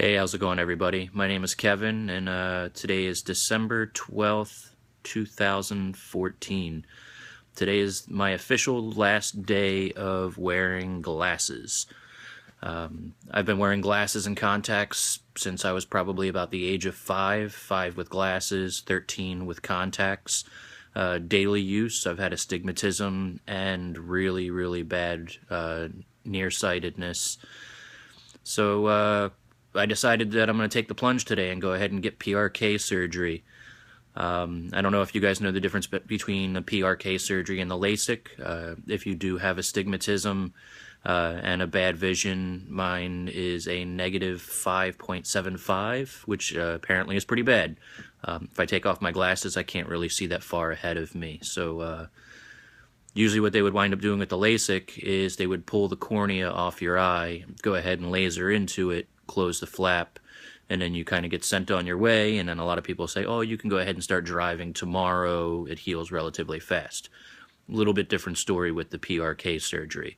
Hey, how's it going, everybody? My name is Kevin, and today is December 12th, 2014. Today is my official last day of wearing glasses. I've been wearing glasses and contacts since I was probably about the age of 5 with glasses, 13 with contacts. Daily use, I've had astigmatism and really, really bad nearsightedness. So I decided that I'm going to take the plunge today and go ahead and get PRK surgery. I don't know if you guys know the difference between the PRK surgery and the LASIK. If you do have astigmatism and a bad vision, mine is a negative 5.75, which apparently is pretty bad. If I take off my glasses, I can't really see that far ahead of me. So usually what they would wind up doing with the LASIK is they would pull the cornea off your eye, go ahead and laser into it, close the flap, and then you kind of get sent on your way. And then a lot of people say, oh, you can go ahead and start driving tomorrow. It heals relatively fast. A little bit different story with the PRK surgery.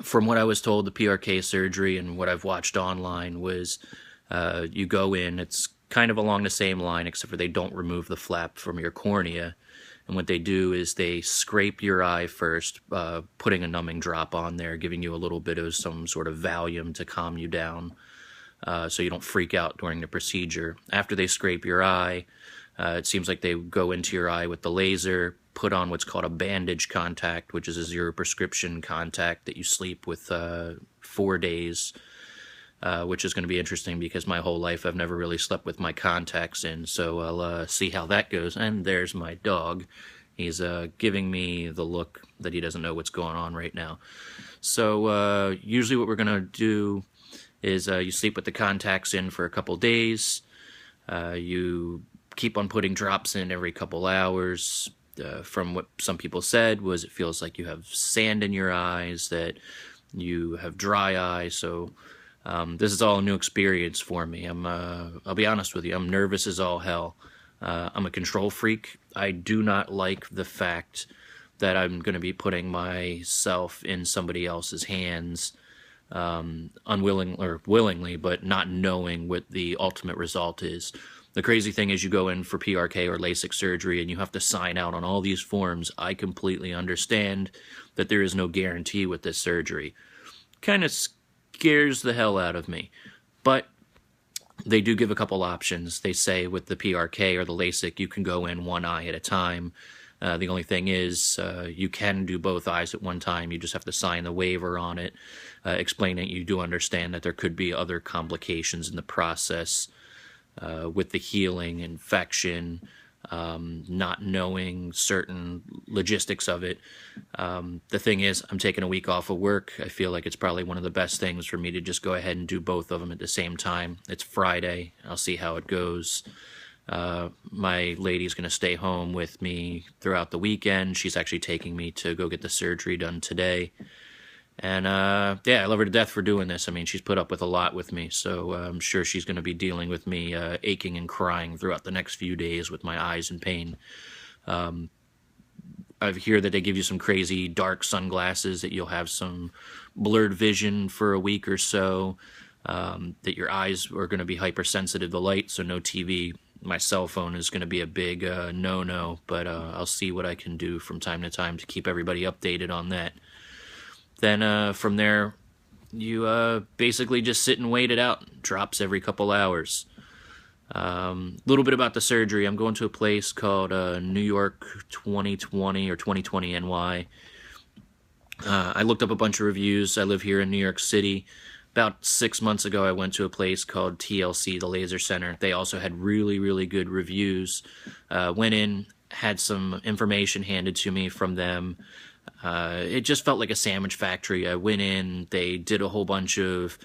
From what I was told, the PRK surgery and what I've watched online was you go in, it's kind of along the same line, except for they don't remove the flap from your cornea. And what they do is they scrape your eye first, putting a numbing drop on there, giving you a little bit of some sort of Valium to calm you down so you don't freak out during the procedure. After they scrape your eye, it seems like they go into your eye with the laser, put on what's called a bandage contact, which is a zero prescription contact that you sleep with 4 days. Which is going to be interesting because my whole life I've never really slept with my contacts in, so I'll see how that goes. And there's my dog. He's giving me the look that he doesn't know what's going on right now. So usually what we're going to do is you sleep with the contacts in for a couple days. You keep on putting drops in every couple hours. From what some people said was it feels like you have sand in your eyes, that you have dry eyes, so this is all a new experience for me. I'll be honest with you, I'm nervous as all hell. I'm a control freak. I do not like the fact that I'm going to be putting myself in somebody else's hands, unwilling or willingly, but not knowing what the ultimate result is. The crazy thing is you go in for PRK or LASIK surgery and you have to sign out on all these forms. I completely understand that there is no guarantee with this surgery. Kind of scares the hell out of me, but they do give a couple options. They say with the PRK or the LASIK you can go in one eye at a time. The only thing is you can do both eyes at one time. You just have to sign the waiver on it, explaining you do understand that there could be other complications in the process with the healing, infection, not knowing certain logistics of it. The thing is, I'm taking a week off of work. I feel like it's probably one of the best things for me to just go ahead and do both of them at the same time. It's Friday. I'll see how it goes. My lady's going to stay home with me throughout the weekend. She's actually taking me to go get the surgery done today. And yeah, I love her to death for doing this. I mean, she's put up with a lot with me, so I'm sure she's going to be dealing with me aching and crying throughout the next few days with my eyes in pain. I hear that they give you some crazy dark sunglasses that you'll have some blurred vision for a week or so, that your eyes are going to be hypersensitive to light, so no TV. My cell phone is going to be a big no-no, but I'll see what I can do from time to time to keep everybody updated on that. Then from there, you basically just sit and wait it out. Drops every couple hours. A little bit about the surgery. I'm going to a place called New York 2020 or 2020 NY. I looked up a bunch of reviews. I live here in New York City. About 6 months ago, I went to a place called TLC, the Laser Center. They also had really, really good reviews. Went in, had some information handed to me from them. It just felt like a sandwich factory. I went in, they did a whole bunch of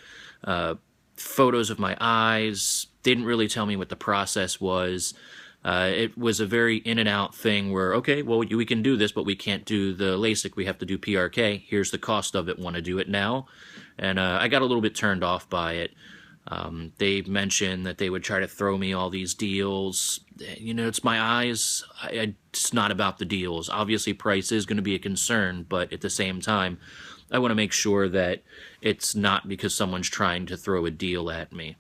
photos of my eyes, didn't really tell me what the process was. It was a very in and out thing where, okay, well, we can do this, but we can't do the LASIK. We have to do PRK. Here's the cost of it. Want to do it now? And I got a little bit turned off by it. They mentioned that they would try to throw me all these deals. You know, it's my eyes. It's not about the deals. Obviously, price is going to be a concern, but at the same time, I want to make sure that it's not because someone's trying to throw a deal at me.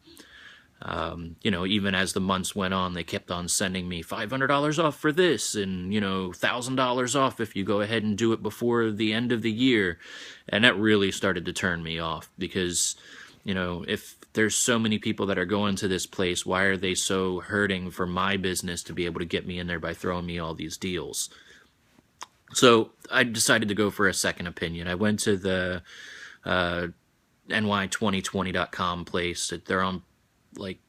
Even as the months went on, they kept on sending me $500 off for this and, $1,000 off if you go ahead and do it before the end of the year. And that really started to turn me off because, if there's so many people that are going to this place, why are they so hurting for my business to be able to get me in there by throwing me all these deals? So I decided to go for a second opinion. I went to the ny2020.com place. They're on like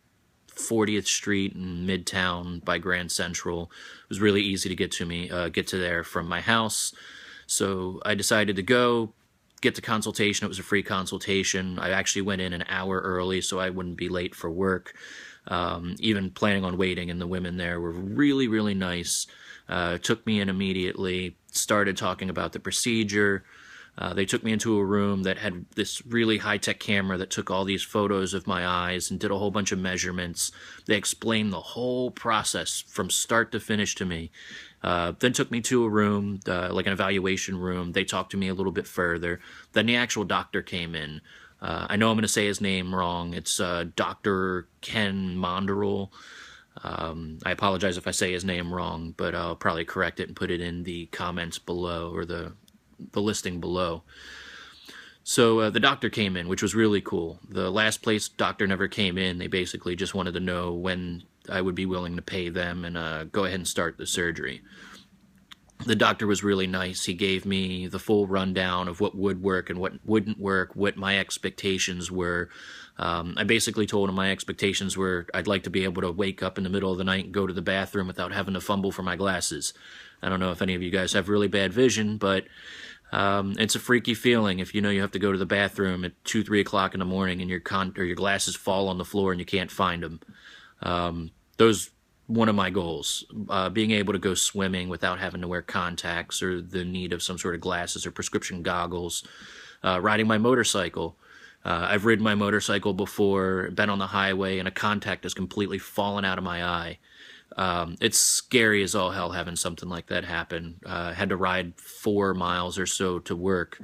40th Street in Midtown by Grand Central. It was really easy to get to there from my house. So I decided to go get the consultation. It was a free consultation. I actually went in an hour early so I wouldn't be late for work. Even planning on waiting, and the women there were really, really nice. Took me in immediately, started talking about the procedure. They took me into a room that had this really high-tech camera that took all these photos of my eyes and did a whole bunch of measurements. They explained the whole process from start to finish to me. Then took me to a room, like an evaluation room. They talked to me a little bit further. Then the actual doctor came in. I know I'm going to say his name wrong. It's Dr. Ken Monderel. I apologize if I say his name wrong, but I'll probably correct it and put it in the comments below, or the listing below. So the doctor came in, which was really cool. The last place doctor never came in. They basically just wanted to know when I would be willing to pay them and go ahead and start the surgery. The doctor was really nice. He gave me the full rundown of what would work and what wouldn't work, what my expectations were. I basically told him my expectations were I'd like to be able to wake up in the middle of the night and go to the bathroom without having to fumble for my glasses. I don't know if any of you guys have really bad vision, but it's a freaky feeling if you have to go to the bathroom at 2, 3 o'clock in the morning and your glasses fall on the floor and you can't find them. Those one of my goals, being able to go swimming without having to wear contacts or the need of some sort of glasses or prescription goggles. Riding my motorcycle. I've ridden my motorcycle before, been on the highway, and a contact has completely fallen out of my eye. It's scary as all hell having something like that happen. Had to ride 4 miles or so to work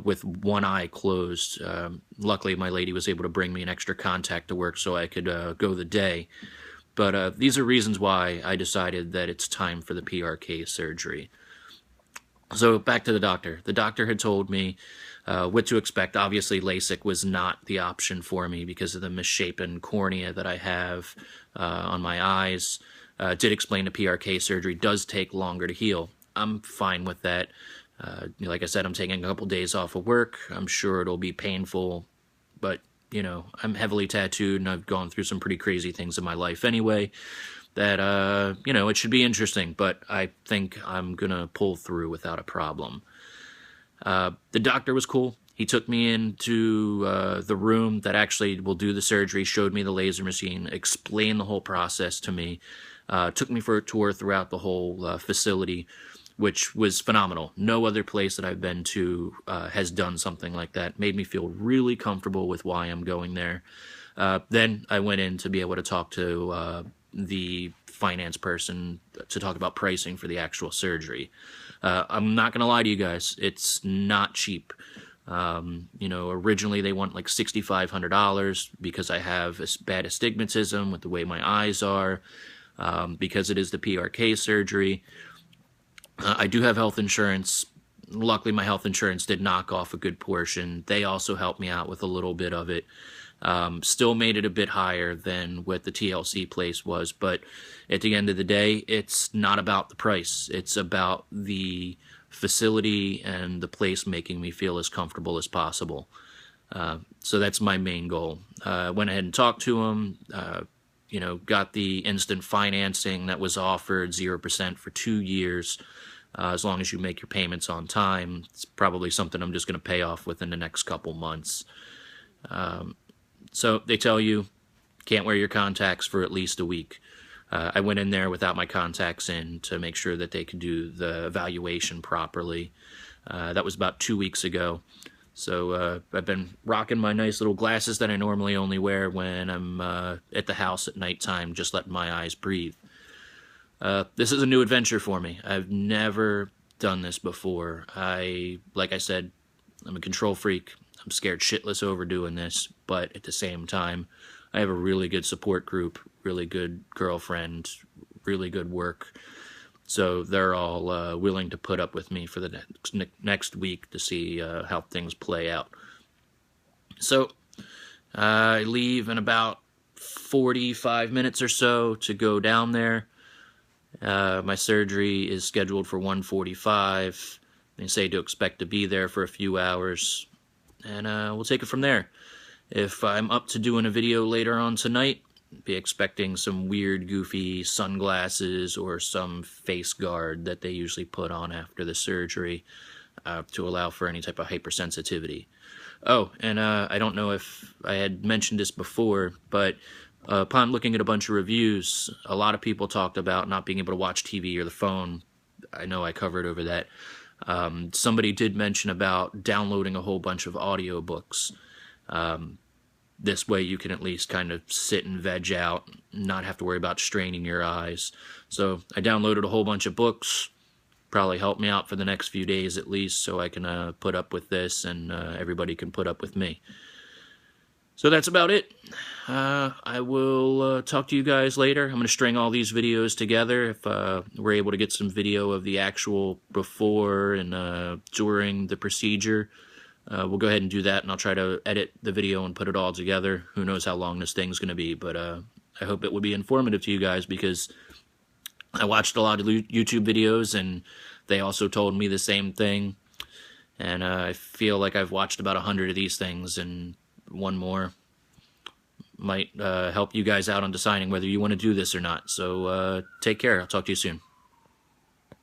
with one eye closed. Luckily, my lady was able to bring me an extra contact to work so I could go the day. But these are reasons why I decided that it's time for the PRK surgery. So back to the doctor. The doctor had told me what to expect. Obviously, LASIK was not the option for me because of the misshapen cornea that I have on my eyes. Did explain the PRK surgery does take longer to heal. I'm fine with that. Like I said, I'm taking a couple days off of work. I'm sure it'll be painful, but I'm heavily tattooed and I've gone through some pretty crazy things in my life anyway that, it should be interesting, but I think I'm going to pull through without a problem. The doctor was cool. He took me into the room that actually will do the surgery, showed me the laser machine, explained the whole process to me, took me for a tour throughout the whole facility, which was phenomenal. No other place that I've been to has done something like that. Made me feel really comfortable with why I'm going there. Then I went in to be able to talk to the finance person to talk about pricing for the actual surgery. I'm not going to lie to you guys. It's not cheap. Originally they want like $6,500 because I have bad astigmatism with the way my eyes are, because it is the PRK surgery. I do have health insurance. Luckily, my health insurance did knock off a good portion. They also helped me out with a little bit of it. Still made it a bit higher than what the TLC place was, but at the end of the day, it's not about the price. It's about the facility and the place making me feel as comfortable as possible. So that's my main goal. Went ahead and talked to them. Got the instant financing that was offered, 0% for 2 years. As long as you make your payments on time. It's probably something I'm just going to pay off within the next couple months. So they tell you can't wear your contacts for at least a week. I went in there without my contacts in to make sure that they could do the evaluation properly. That was about 2 weeks ago. So I've been rocking my nice little glasses that I normally only wear when I'm at the house at nighttime, just letting my eyes breathe. This is a new adventure for me. I've never done this before. Like I said, I'm a control freak. I'm scared shitless over doing this, but at the same time, I have a really good support group, really good girlfriend, really good work. So they're all willing to put up with me for the next week to see how things play out. So I leave in about 45 minutes or so to go down there. My surgery is scheduled for 1:45. They say to expect to be there for a few hours, and we'll take it from there. If I'm up to doing a video later on tonight, be expecting some weird, goofy sunglasses or some face guard that they usually put on after the surgery to allow for any type of hypersensitivity. Oh, and I don't know if I had mentioned this before, but upon looking at a bunch of reviews, a lot of people talked about not being able to watch TV or the phone. I know I covered over that. Somebody did mention about downloading a whole bunch of audiobooks. This way you can at least kind of sit and veg out, not have to worry about straining your eyes. So I downloaded a whole bunch of books. Probably help me out for the next few days at least, so I can put up with this and everybody can put up with me. So that's about it. I will talk to you guys later. I'm going to string all these videos together. If we're able to get some video of the actual before and during the procedure, we'll go ahead and do that, and I'll try to edit the video and put it all together. Who knows how long this thing's going to be, but I hope it will be informative to you guys, because I watched a lot of YouTube videos, and they also told me the same thing. And I feel like I've watched about 100 of these things, and one more might help you guys out on deciding whether you want to do this or not. So take care. I'll talk to you soon.